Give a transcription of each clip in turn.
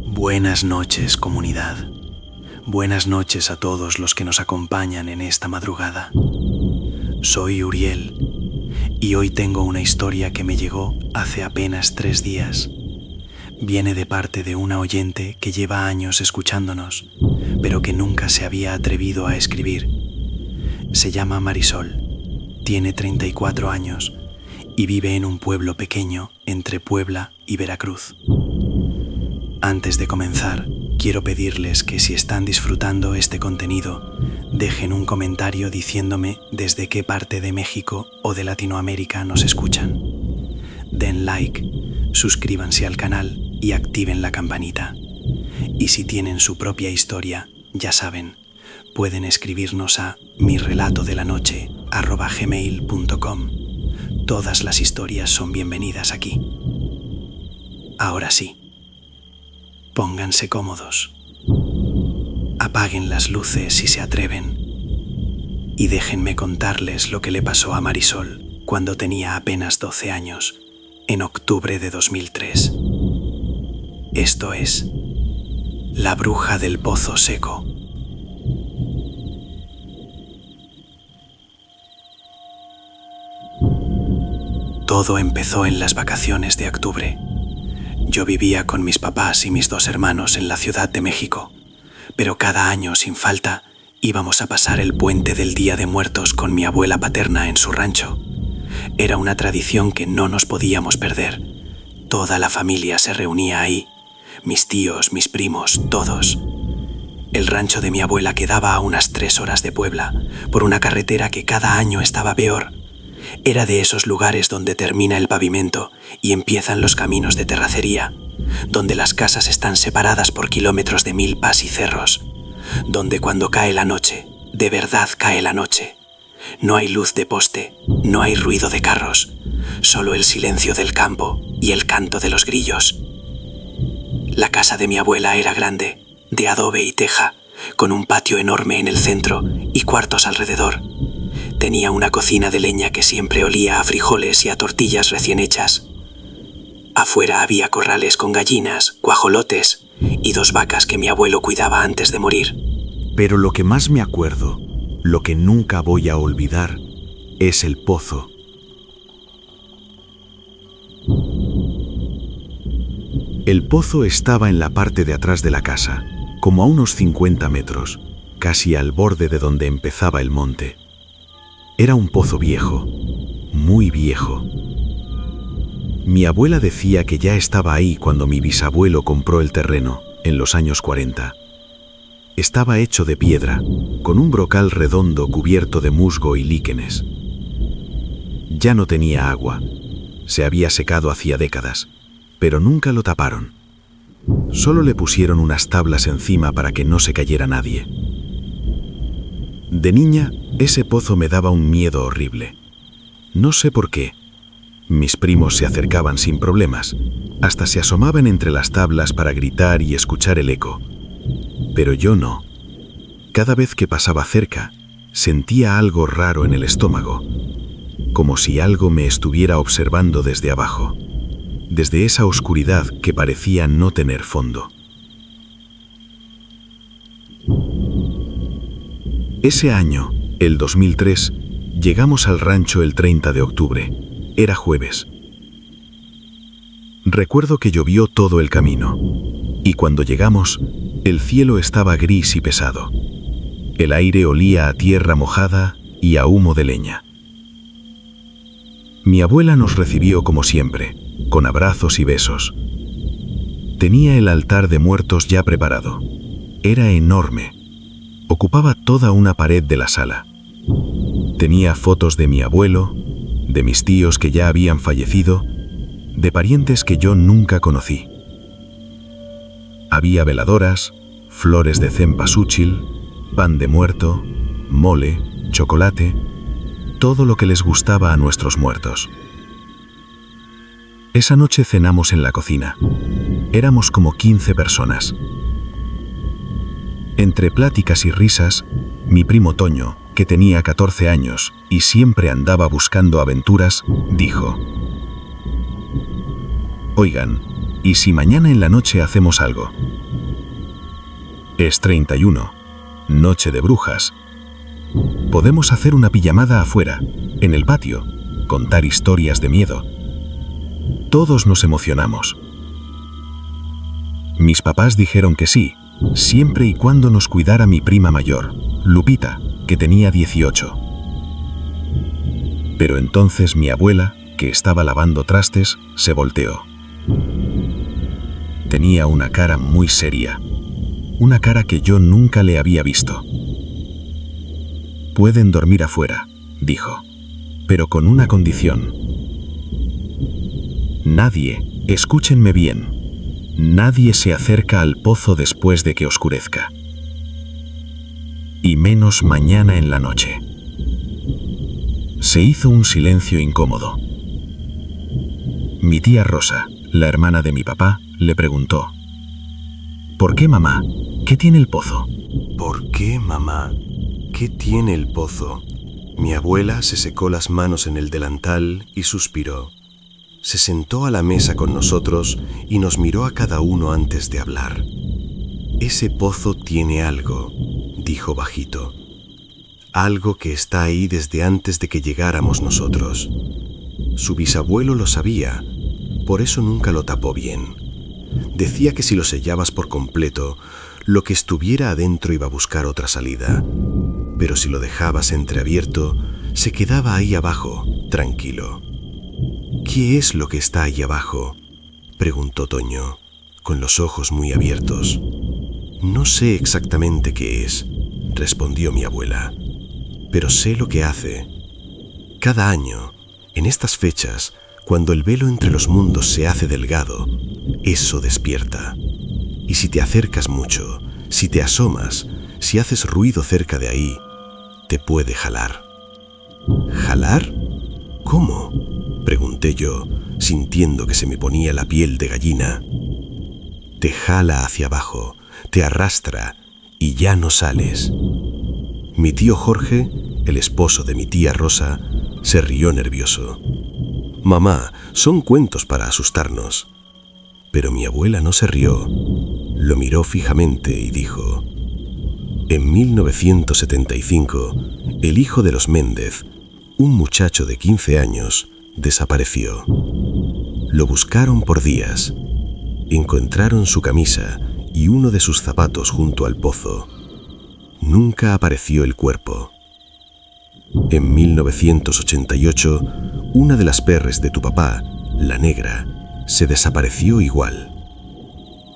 Buenas noches, comunidad. Buenas noches a todos los que nos acompañan en esta madrugada. Soy Uriel y hoy tengo una historia que me llegó hace apenas 3 días. Viene de parte de una oyente que lleva años escuchándonos, pero que nunca se había atrevido a escribir. Se llama Marisol, tiene 34 años y vive en un pueblo pequeño entre Puebla y Veracruz. Antes de comenzar, quiero pedirles que si están disfrutando este contenido, dejen un comentario diciéndome desde qué parte de México o de Latinoamérica nos escuchan. Den like, suscríbanse al canal y activen la campanita. Y si tienen su propia historia, ya saben, pueden escribirnos a mirelatodelanoche@gmail.com. Todas las historias son bienvenidas aquí. Ahora sí. Pónganse cómodos, apaguen las luces si se atreven y déjenme contarles lo que le pasó a Marisol cuando tenía apenas 12 años, en octubre de 2003. Esto es La bruja del pozo seco. Todo empezó en las vacaciones de octubre. Yo vivía con mis papás y mis 2 hermanos en la Ciudad de México, pero cada año, sin falta, íbamos a pasar el puente del Día de Muertos con mi abuela paterna en su rancho. Era una tradición que no nos podíamos perder. Toda la familia se reunía ahí, mis tíos, mis primos, todos. El rancho de mi abuela quedaba a unas 3 horas de Puebla, por una carretera que cada año estaba peor. Era de esos lugares donde termina el pavimento y empiezan los caminos de terracería, donde las casas están separadas por kilómetros de milpas y cerros, donde cuando cae la noche, de verdad cae la noche. No hay luz de poste, no hay ruido de carros, solo el silencio del campo y el canto de los grillos. La casa de mi abuela era grande, de adobe y teja, con un patio enorme en el centro y cuartos alrededor. Tenía una cocina de leña que siempre olía a frijoles y a tortillas recién hechas. Afuera había corrales con gallinas, guajolotes y 2 vacas que mi abuelo cuidaba antes de morir. Pero lo que más me acuerdo, lo que nunca voy a olvidar, es el pozo. El pozo estaba en la parte de atrás de la casa, como a unos 50 metros, casi al borde de donde empezaba el monte. Era un pozo viejo, muy viejo. Mi abuela decía que ya estaba ahí cuando mi bisabuelo compró el terreno, en los años 40. Estaba hecho de piedra, con un brocal redondo cubierto de musgo y líquenes. Ya no tenía agua. Se había secado hacía décadas, pero nunca lo taparon. Solo le pusieron unas tablas encima para que no se cayera nadie. De niña, ese pozo me daba un miedo horrible. No sé por qué. Mis primos se acercaban sin problemas, hasta se asomaban entre las tablas para gritar y escuchar el eco. Pero yo no. Cada vez que pasaba cerca, sentía algo raro en el estómago, como si algo me estuviera observando desde abajo, desde esa oscuridad que parecía no tener fondo. Ese año, el 2003, llegamos al rancho el 30 de octubre. Era jueves. Recuerdo que llovió todo el camino, y cuando llegamos, el cielo estaba gris y pesado. El aire olía a tierra mojada y a humo de leña. Mi abuela nos recibió como siempre, con abrazos y besos. Tenía el altar de muertos ya preparado. Era enorme. Ocupaba toda una pared de la sala. Tenía fotos de mi abuelo, de mis tíos que ya habían fallecido, de parientes que yo nunca conocí. Había veladoras, flores de cempasúchil, pan de muerto, mole, chocolate, todo lo que les gustaba a nuestros muertos. Esa noche cenamos en la cocina. Éramos como 15 personas. Entre pláticas y risas, mi primo Toño, que tenía 14 años y siempre andaba buscando aventuras, dijo: Oigan, ¿y si mañana en la noche hacemos algo? Es 31, noche de brujas. Podemos hacer una pijamada afuera, en el patio, contar historias de miedo. Todos nos emocionamos. Mis papás dijeron que sí, siempre y cuando nos cuidara mi prima mayor, Lupita, que tenía 18. Pero entonces mi abuela, que estaba lavando trastes, se volteó. Tenía una cara muy seria, una cara que yo nunca le había visto. Pueden dormir afuera, dijo, pero con una condición. Nadie, escúchenme bien, nadie se acerca al pozo después de que oscurezca. Y menos mañana en la noche. Se hizo un silencio incómodo. Mi tía Rosa, la hermana de mi papá, le preguntó: ¿por qué, mamá? ¿Qué tiene el pozo? ¿Por qué, mamá? ¿Qué tiene el pozo? Mi abuela se secó las manos en el delantal y suspiró. Se sentó a la mesa con nosotros y nos miró a cada uno antes de hablar. Ese pozo tiene algo, dijo bajito. Algo que está ahí desde antes de que llegáramos nosotros. Su bisabuelo lo sabía, por eso nunca lo tapó bien. Decía que si lo sellabas por completo, lo que estuviera adentro iba a buscar otra salida. Pero si lo dejabas entreabierto, se quedaba ahí abajo, tranquilo. ¿Qué es lo que está ahí abajo?, preguntó Toño, con los ojos muy abiertos. No sé exactamente qué es, respondió mi abuela, pero sé lo que hace. Cada año, en estas fechas, cuando el velo entre los mundos se hace delgado, eso despierta. Y si te acercas mucho, si te asomas, si haces ruido cerca de ahí, te puede jalar. ¿Jalar? ¿Cómo?, pregunté yo, sintiendo que se me ponía la piel de gallina. Te jala hacia abajo, te arrastra y ya no sales. Mi tío Jorge, el esposo de mi tía Rosa, se rió nervioso. Mamá, son cuentos para asustarnos. Pero mi abuela no se rió, lo miró fijamente y dijo: en 1975, el hijo de los Méndez, un muchacho de 15 años, desapareció. Lo buscaron por días. Encontraron su camisa y uno de sus zapatos junto al pozo. Nunca apareció el cuerpo. En 1988, una de las perres de tu papá, la negra, se desapareció igual.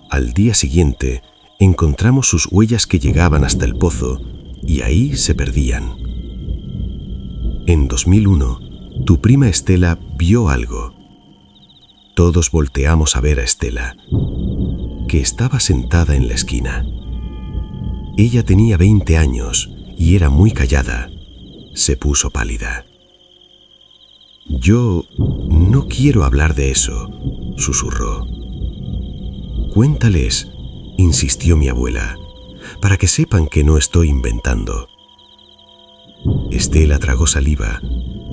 Al día siguiente, encontramos sus huellas que llegaban hasta el pozo y ahí se perdían. En 2001, tu prima Estela vio algo. Todos volteamos a ver a Estela, que estaba sentada en la esquina. Ella tenía 20 años y era muy callada. Se puso pálida. Yo no quiero hablar de eso, susurró. Cuéntales, insistió mi abuela, para que sepan que no estoy inventando. Estela tragó saliva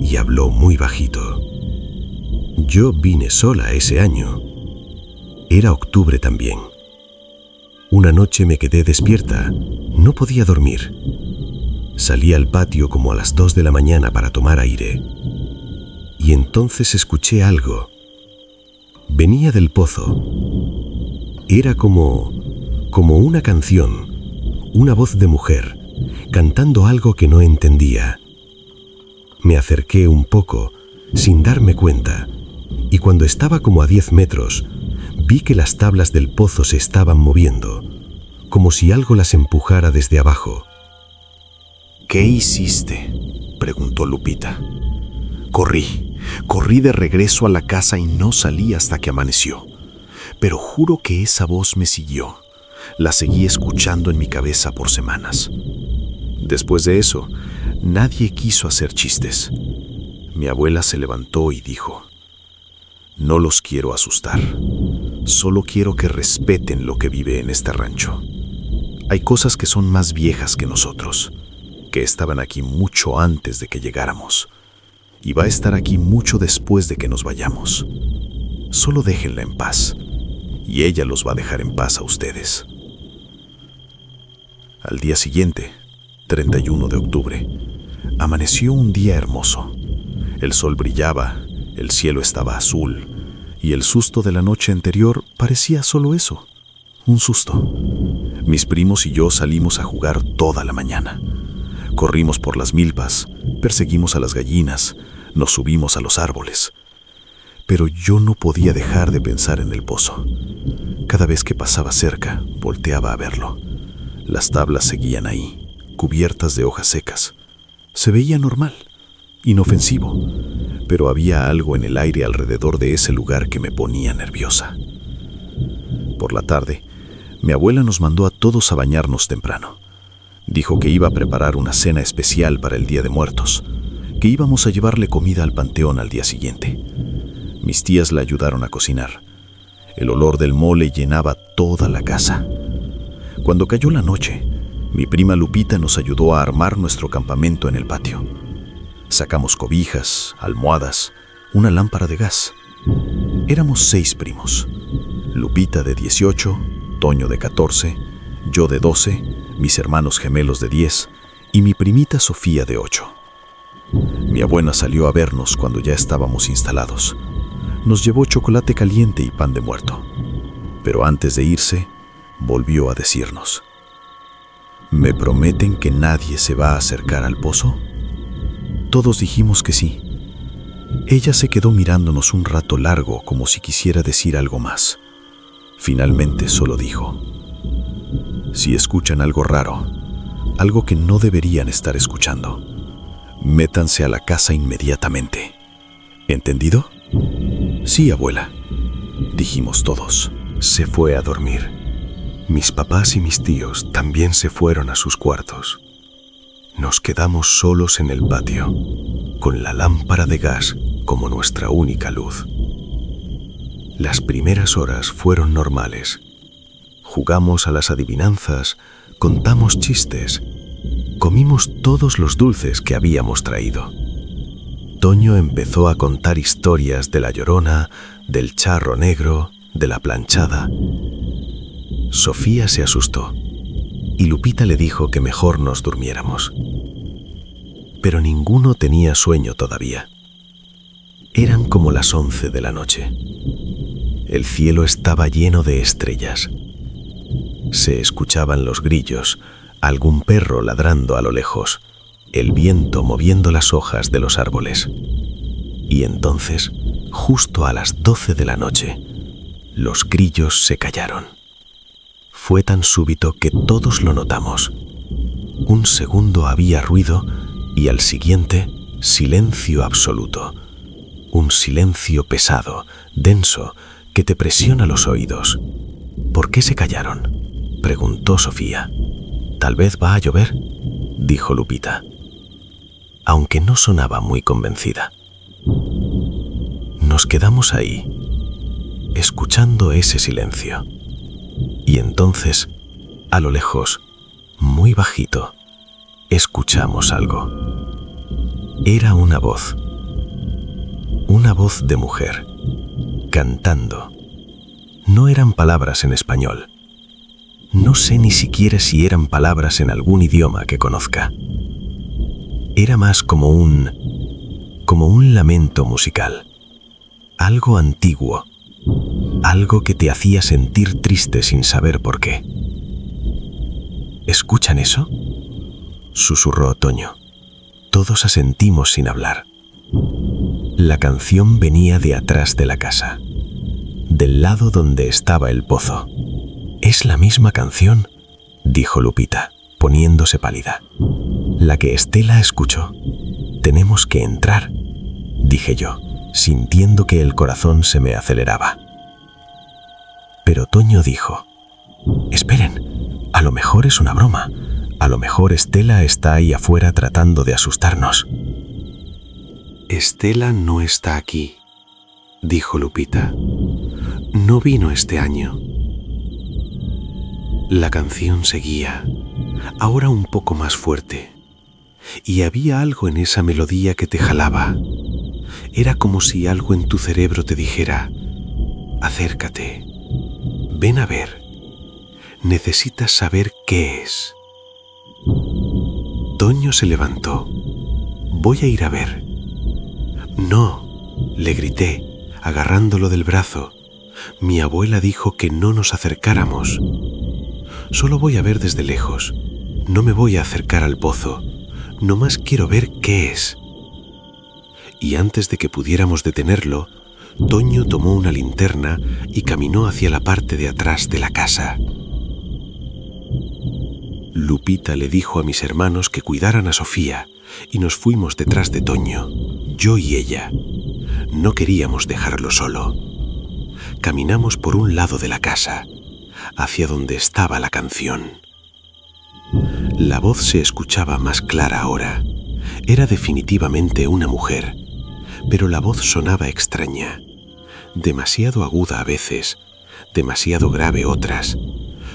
y habló muy bajito. Yo vine sola ese año. Era octubre también. Una noche me quedé despierta, no podía dormir. Salí al patio como a las 2 de la mañana para tomar aire. Y entonces escuché algo. Venía del pozo. Era como una canción, una voz de mujer, cantando algo que no entendía. Me acerqué un poco, sin darme cuenta, y cuando estaba como a 10 metros, vi que las tablas del pozo se estaban moviendo, como si algo las empujara desde abajo. ¿Qué hiciste?, preguntó Lupita. Corrí de regreso a la casa y no salí hasta que amaneció. Pero juro que esa voz me siguió. La seguí escuchando en mi cabeza por semanas. Después de eso, nadie quiso hacer chistes. Mi abuela se levantó y dijo: no los quiero asustar. Solo quiero que respeten lo que vive en este rancho. Hay cosas que son más viejas que nosotros, que estaban aquí mucho antes de que llegáramos, y va a estar aquí mucho después de que nos vayamos. Solo déjenla en paz, y ella los va a dejar en paz a ustedes. Al día siguiente, 31 de octubre, amaneció un día hermoso. El sol brillaba, el cielo estaba azul, y el susto de la noche anterior parecía solo eso, un susto. Mis primos y yo salimos a jugar toda la mañana. Corrimos por las milpas, perseguimos a las gallinas, nos subimos a los árboles. Pero yo no podía dejar de pensar en el pozo. Cada vez que pasaba cerca, volteaba a verlo. Las tablas seguían ahí, cubiertas de hojas secas. Se veía normal, inofensivo, pero había algo en el aire alrededor de ese lugar que me ponía nerviosa. Por la tarde, mi abuela nos mandó a todos a bañarnos temprano. Dijo que iba a preparar una cena especial para el Día de Muertos, que íbamos a llevarle comida al panteón al día siguiente. Mis tías la ayudaron a cocinar. El olor del mole llenaba toda la casa. Cuando cayó la noche, mi prima Lupita nos ayudó a armar nuestro campamento en el patio. Sacamos cobijas, almohadas, una lámpara de gas. Éramos 6 primos. Lupita de 18, Toño de 14, yo de 12, mis hermanos gemelos de 10 y mi primita Sofía de 8. Mi abuela salió a vernos cuando ya estábamos instalados. Nos llevó chocolate caliente y pan de muerto. Pero antes de irse, volvió a decirnos: ¿me prometen que nadie se va a acercar al pozo? Todos dijimos que sí. Ella se quedó mirándonos un rato largo como si quisiera decir algo más. Finalmente solo dijo: si escuchan algo raro, algo que no deberían estar escuchando, métanse a la casa inmediatamente. ¿Entendido? Sí, abuela, dijimos todos. Se fue a dormir. Mis papás y mis tíos también se fueron a sus cuartos. Nos quedamos solos en el patio, con la lámpara de gas como nuestra única luz. Las primeras horas fueron normales. Jugamos a las adivinanzas, contamos chistes, comimos todos los dulces que habíamos traído. Toño empezó a contar historias de la Llorona, del charro negro, de la planchada. Sofía se asustó y Lupita le dijo que mejor nos durmiéramos. Pero ninguno tenía sueño todavía. Eran como las 11 de la noche. El cielo estaba lleno de estrellas. Se escuchaban los grillos, algún perro ladrando a lo lejos, el viento moviendo las hojas de los árboles. Y entonces, justo a las 12 de la noche, los grillos se callaron. Fue tan súbito que todos lo notamos. Un segundo había ruido y al siguiente, silencio absoluto. Un silencio pesado, denso, que te presiona los oídos. ¿Por qué se callaron?, preguntó Sofía. «Tal vez va a llover», dijo Lupita, aunque no sonaba muy convencida. Nos quedamos ahí, escuchando ese silencio. Y entonces, a lo lejos, muy bajito, escuchamos algo. Era una voz de mujer, cantando. No eran palabras en español. No sé ni siquiera si eran palabras en algún idioma que conozca. Era más como un lamento musical. Algo antiguo. Algo que te hacía sentir triste sin saber por qué. ¿Escuchan eso?, susurró Toño. Todos asentimos sin hablar. La canción venía de atrás de la casa, del lado donde estaba el pozo. «Es la misma canción», dijo Lupita, poniéndose pálida. «La que Estela escuchó. Tenemos que entrar», dije yo, sintiendo que el corazón se me aceleraba. Pero Toño dijo: «Esperen, a lo mejor es una broma. A lo mejor Estela está ahí afuera tratando de asustarnos». Estela no está aquí, dijo Lupita. No vino este año. La canción seguía, ahora un poco más fuerte, y había algo en esa melodía que te jalaba. Era como si algo en tu cerebro te dijera: Acércate. Ven a ver. Necesitas saber qué es. Toño se levantó. Voy a ir a ver. No, le grité, agarrándolo del brazo. Mi abuela dijo que no nos acercáramos. Solo voy a ver desde lejos. No me voy a acercar al pozo. Nomás quiero ver qué es. Y antes de que pudiéramos detenerlo, Toño tomó una linterna y caminó hacia la parte de atrás de la casa. Lupita le dijo a mis hermanos que cuidaran a Sofía y nos fuimos detrás de Toño, yo y ella. No queríamos dejarlo solo. Caminamos por un lado de la casa, hacia donde estaba la canción. La voz se escuchaba más clara ahora. Era definitivamente una mujer, pero la voz sonaba extraña, demasiado aguda a veces, demasiado grave otras,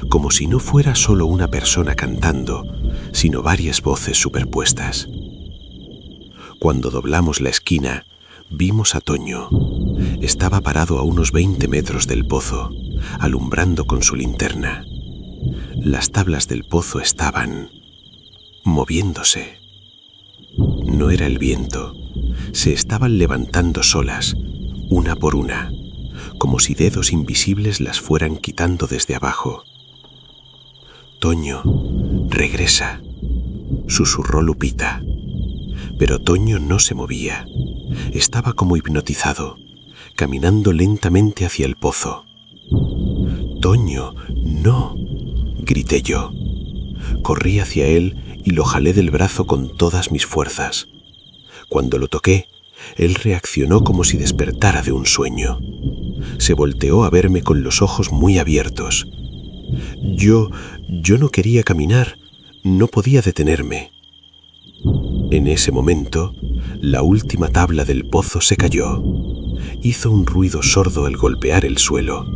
como si no fuera solo una persona cantando, sino varias voces superpuestas. Cuando doblamos la esquina, vimos a Toño. Estaba parado a unos 20 metros del pozo, alumbrando con su linterna. Las tablas del pozo estaban moviéndose. No era el viento, se estaban levantando solas, una por una, como si dedos invisibles las fueran quitando desde abajo. «Toño, regresa», susurró Lupita. Pero Toño no se movía. Estaba como hipnotizado, caminando lentamente hacia el pozo. «Toño, no», grité yo. Corrí hacia él y lo jalé del brazo con todas mis fuerzas. Cuando lo toqué, él reaccionó como si despertara de un sueño. Se volteó a verme con los ojos muy abiertos. Yo no quería caminar, no podía detenerme. En ese momento, la última tabla del pozo se cayó. Hizo un ruido sordo al golpear el suelo,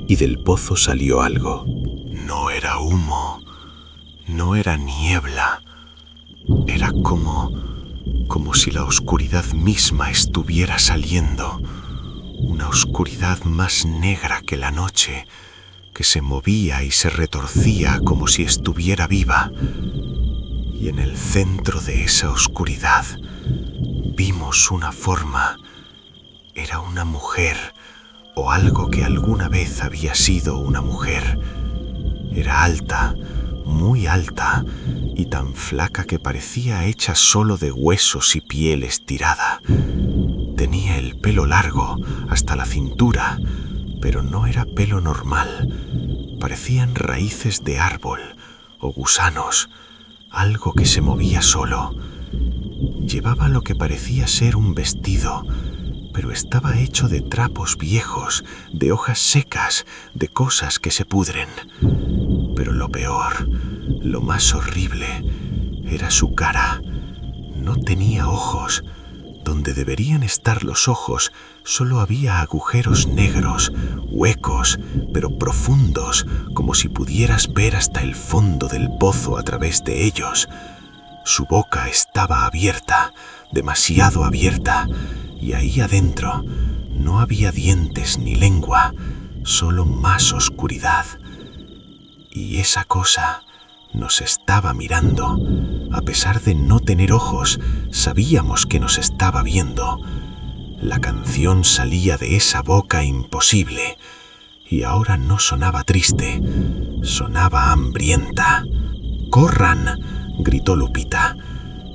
y del pozo salió algo. No era humo, no era niebla, era como si la oscuridad misma estuviera saliendo, una oscuridad más negra que la noche, que se movía y se retorcía como si estuviera viva. Y en el centro de esa oscuridad vimos una forma. Era una mujer, o algo que alguna vez había sido una mujer. Era alta, muy alta, y tan flaca que parecía hecha solo de huesos y piel estirada. Tenía el pelo largo hasta la cintura, pero no era pelo normal. Parecían raíces de árbol o gusanos, algo que se movía solo. Llevaba lo que parecía ser un vestido, pero estaba hecho de trapos viejos, de hojas secas, de cosas que se pudren. Pero lo peor, lo más horrible, era su cara. No tenía ojos. Donde deberían estar los ojos, solo había agujeros negros, huecos, pero profundos, como si pudieras ver hasta el fondo del pozo a través de ellos. Su boca estaba abierta, demasiado abierta, y ahí adentro no había dientes ni lengua, solo más oscuridad. Y esa cosa nos estaba mirando. A pesar de no tener ojos, sabíamos que nos estaba viendo. La canción salía de esa boca imposible, y ahora no sonaba triste, sonaba hambrienta. ¡Corran!, gritó Lupita.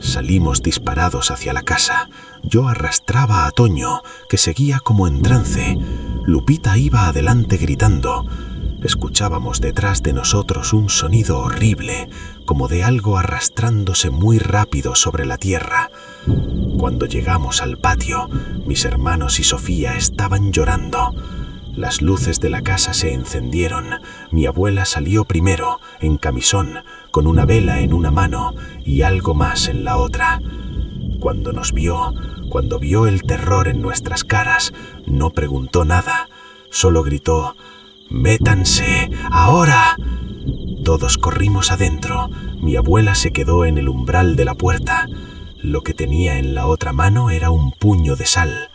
Salimos disparados hacia la casa. Yo arrastraba a Toño, que seguía como en trance. Lupita iba adelante gritando. Escuchábamos detrás de nosotros un sonido horrible, como de algo arrastrándose muy rápido sobre la tierra. Cuando llegamos al patio, mis hermanos y Sofía estaban llorando. Las luces de la casa se encendieron. Mi abuela salió primero, en camisón, con una vela en una mano y algo más en la otra. Cuando vio el terror en nuestras caras, no preguntó nada, solo gritó: «¡Métanse, ahora!». Todos corrimos adentro. Mi abuela se quedó en el umbral de la puerta. Lo que tenía en la otra mano era un puño de sal.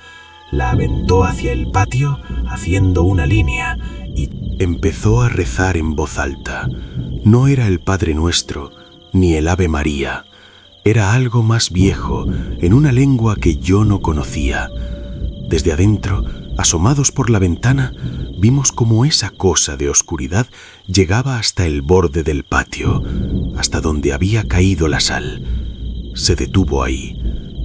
la aventó hacia el patio haciendo una línea y empezó a rezar en voz alta. No era el Padre Nuestro, ni el Ave María. Era algo más viejo, en una lengua que yo no conocía. Desde adentro, asomados por la ventana, vimos cómo esa cosa de oscuridad llegaba hasta el borde del patio, hasta donde había caído la sal. Se detuvo ahí.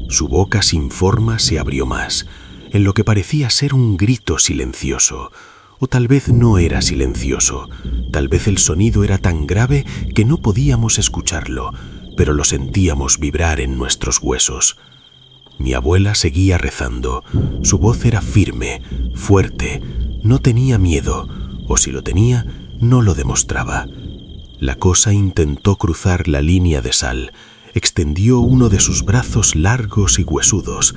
Su boca sin forma se abrió más, en lo que parecía ser un grito silencioso. O tal vez no era silencioso. Tal vez el sonido era tan grave que no podíamos escucharlo, pero lo sentíamos vibrar en nuestros huesos. Mi abuela seguía rezando. Su voz era firme, fuerte. No tenía miedo, o si lo tenía, no lo demostraba. La cosa intentó cruzar la línea de sal. Extendió uno de sus brazos largos y huesudos,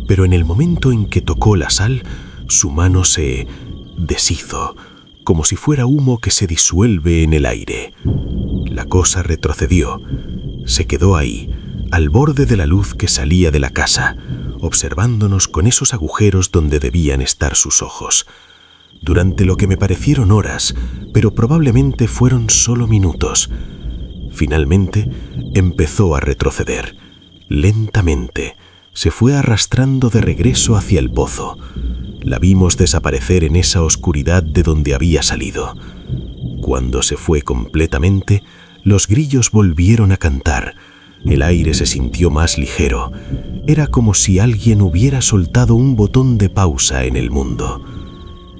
pero en el momento en que tocó la sal, su mano se deshizo, como si fuera humo que se disuelve en el aire. La cosa retrocedió. Se quedó ahí, al borde de la luz que salía de la casa, observándonos con esos agujeros donde debían estar sus ojos. Durante lo que me parecieron horas, pero probablemente fueron solo minutos. Finalmente, empezó a retroceder. Lentamente, se fue arrastrando de regreso hacia el pozo. La vimos desaparecer en esa oscuridad de donde había salido. Cuando se fue completamente, los grillos volvieron a cantar. El aire se sintió más ligero. Era como si alguien hubiera soltado un botón de pausa en el mundo.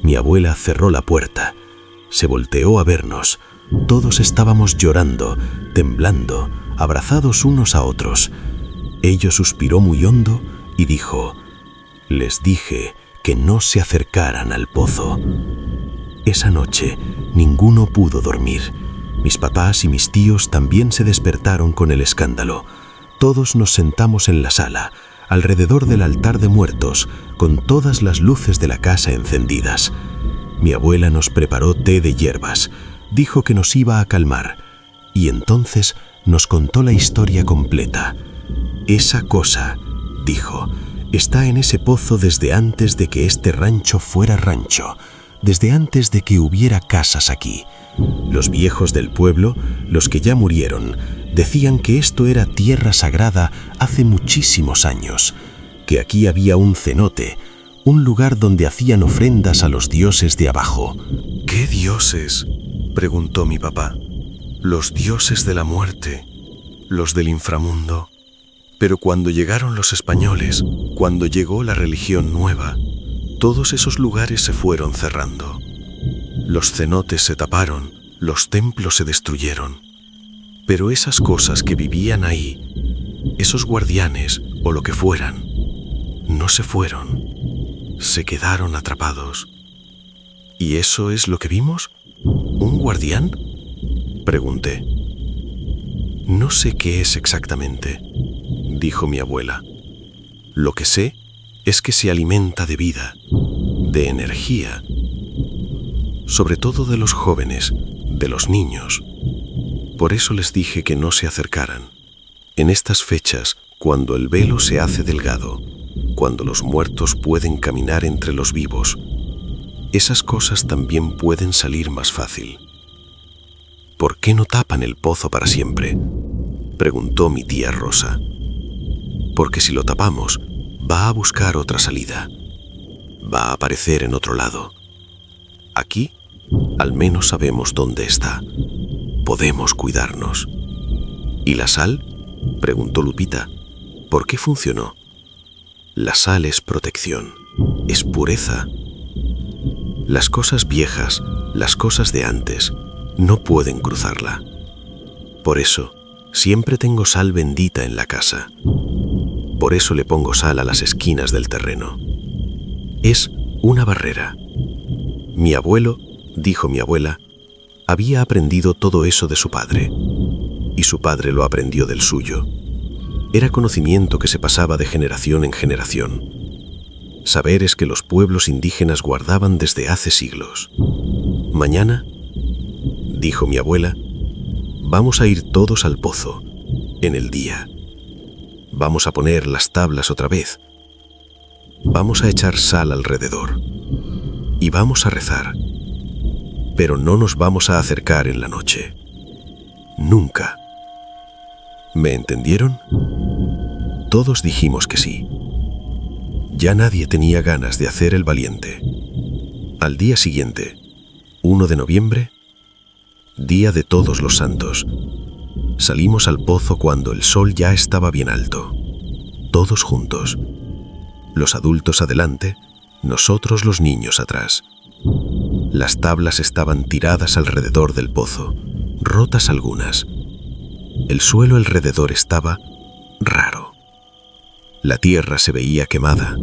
Mi abuela cerró la puerta. Se volteó a vernos. Todos estábamos llorando, temblando, abrazados unos a otros. Ella suspiró muy hondo y dijo: «Les dije que no se acercaran al pozo». Esa noche ninguno pudo dormir. Mis papás y mis tíos también se despertaron con el escándalo. Todos nos sentamos en la sala, alrededor del altar de muertos, con todas las luces de la casa encendidas. Mi abuela nos preparó té de hierbas. Dijo que nos iba a calmar, y entonces nos contó la historia completa. «Esa cosa», dijo, «está en ese pozo desde antes de que este rancho fuera rancho, desde antes de que hubiera casas aquí. Los viejos del pueblo, los que ya murieron, decían que esto era tierra sagrada hace muchísimos años, que aquí había un cenote, un lugar donde hacían ofrendas a los dioses de abajo». ¿Qué dioses?, preguntó mi papá. «Los dioses de la muerte, los del inframundo». Pero cuando llegaron los españoles, cuando llegó la religión nueva, todos esos lugares se fueron cerrando. Los cenotes se taparon, los templos se destruyeron. Pero esas cosas que vivían ahí, esos guardianes o lo que fueran, no se fueron, se quedaron atrapados. ¿Y eso es lo que vimos? ¿Un guardián?, pregunté. «No sé qué es exactamente», dijo mi abuela. «Lo que sé es que se alimenta de vida, de energía, sobre todo de los jóvenes, de los niños. Por eso les dije que no se acercaran. En estas fechas, cuando el velo se hace delgado, cuando los muertos pueden caminar entre los vivos, esas cosas también pueden salir más fácil». «¿Por qué no tapan el pozo para siempre?», preguntó mi tía Rosa. «Porque si lo tapamos, va a buscar otra salida. Va a aparecer en otro lado. Aquí, al menos sabemos dónde está. Podemos cuidarnos». «¿Y la sal?», preguntó Lupita. «¿Por qué funcionó?». «La sal es protección, es pureza. Las cosas viejas, las cosas de antes, no pueden cruzarla. Por eso, siempre tengo sal bendita en la casa. Por eso le pongo sal a las esquinas del terreno. Es una barrera». Mi abuelo, dijo mi abuela, había aprendido todo eso de su padre, y su padre lo aprendió del suyo. Era conocimiento que se pasaba de generación en generación. Saberes que los pueblos indígenas guardaban desde hace siglos. «Mañana», dijo mi abuela, «vamos a ir todos al pozo, en el día. Vamos a poner las tablas otra vez. Vamos a echar sal alrededor y vamos a rezar, pero no nos vamos a acercar en la noche. Nunca. ¿Me entendieron? Todos dijimos que sí. Ya nadie tenía ganas de hacer el valiente. Al día siguiente, 1 de noviembre, día de Todos los Santos, salimos al pozo cuando el sol ya estaba bien alto. Todos juntos. Los adultos adelante, nosotros los niños atrás. Las tablas estaban tiradas alrededor del pozo, rotas algunas. El suelo alrededor estaba raro. La tierra se veía quemada,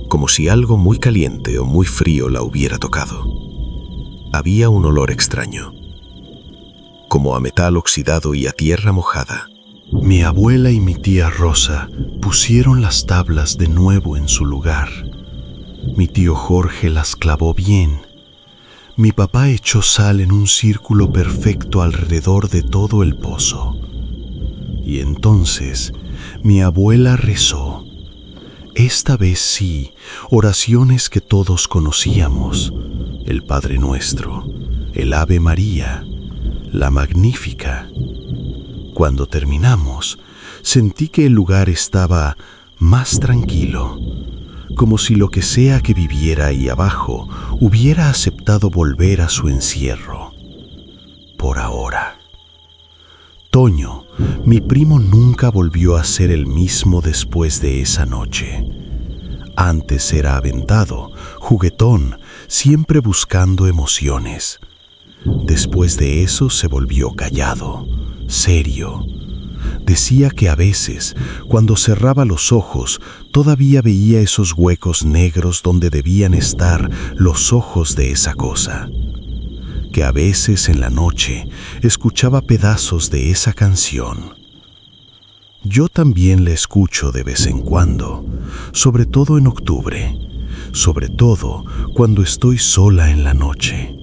como si algo muy caliente o muy frío la hubiera tocado. Había un olor extraño, como a metal oxidado y a tierra mojada. Mi abuela y mi tía Rosa pusieron las tablas de nuevo en su lugar. Mi tío Jorge las clavó bien. Mi papá echó sal en un círculo perfecto alrededor de todo el pozo. Y entonces mi abuela rezó. Esta vez sí, oraciones que todos conocíamos: el Padre Nuestro, el Ave María, la Magnífica. Cuando terminamos, sentí que el lugar estaba más tranquilo, como si lo que sea que viviera ahí abajo hubiera aceptado volver a su encierro. Por ahora. Toño, mi primo, nunca volvió a ser el mismo después de esa noche. Antes era aventado, juguetón, siempre buscando emociones. Después de eso se volvió callado, serio. Decía que a veces, cuando cerraba los ojos, todavía veía esos huecos negros donde debían estar los ojos de esa cosa. Que a veces en la noche escuchaba pedazos de esa canción. Yo también la escucho de vez en cuando, sobre todo en octubre, sobre todo cuando estoy sola en la noche.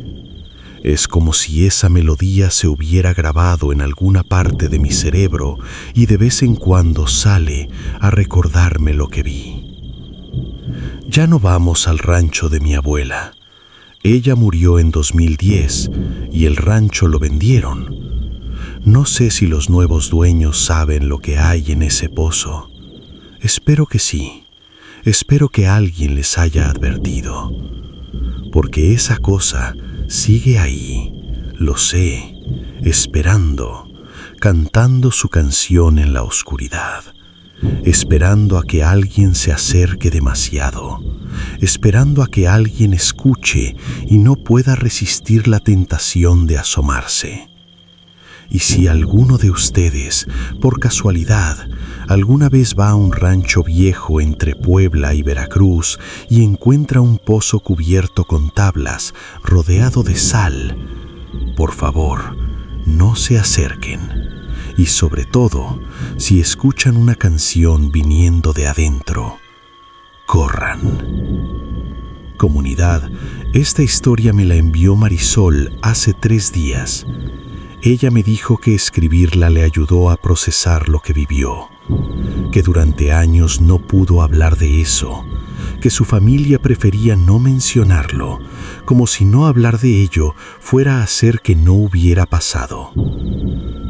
Es como si esa melodía se hubiera grabado en alguna parte de mi cerebro y de vez en cuando sale a recordarme lo que vi. Ya no vamos al rancho de mi abuela. Ella murió en 2010 y el rancho lo vendieron. No sé si los nuevos dueños saben lo que hay en ese pozo. Espero que sí. Espero que alguien les haya advertido. Porque esa cosa sigue ahí, lo sé, esperando, cantando su canción en la oscuridad, esperando a que alguien se acerque demasiado, esperando a que alguien escuche y no pueda resistir la tentación de asomarse. Y si alguno de ustedes, por casualidad, alguna vez va a un rancho viejo entre Puebla y Veracruz y encuentra un pozo cubierto con tablas, rodeado de sal, por favor, no se acerquen. Y sobre todo, si escuchan una canción viniendo de adentro, corran. Comunidad, esta historia me la envió Marisol hace 3 días. Ella me dijo que escribirla le ayudó a procesar lo que vivió, que durante años no pudo hablar de eso, que su familia prefería no mencionarlo, como si no hablar de ello fuera a hacer que no hubiera pasado.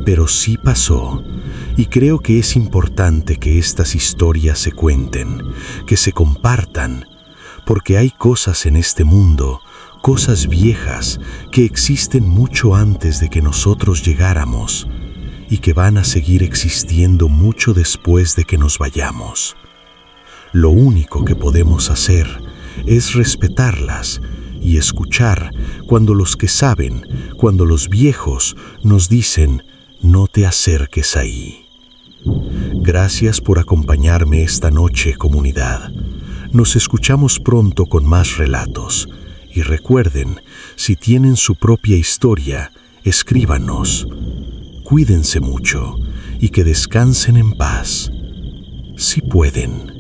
Pero sí pasó, y creo que es importante que estas historias se cuenten, que se compartan, porque hay cosas en este mundo, cosas viejas que existen mucho antes de que nosotros llegáramos y que van a seguir existiendo mucho después de que nos vayamos. Lo único que podemos hacer es respetarlas y escuchar cuando los que saben, cuando los viejos nos dicen: no te acerques ahí. Gracias por acompañarme esta noche, comunidad. Nos escuchamos pronto con más relatos. Y recuerden, si tienen su propia historia, escríbanos. Cuídense mucho y que descansen en paz, si pueden.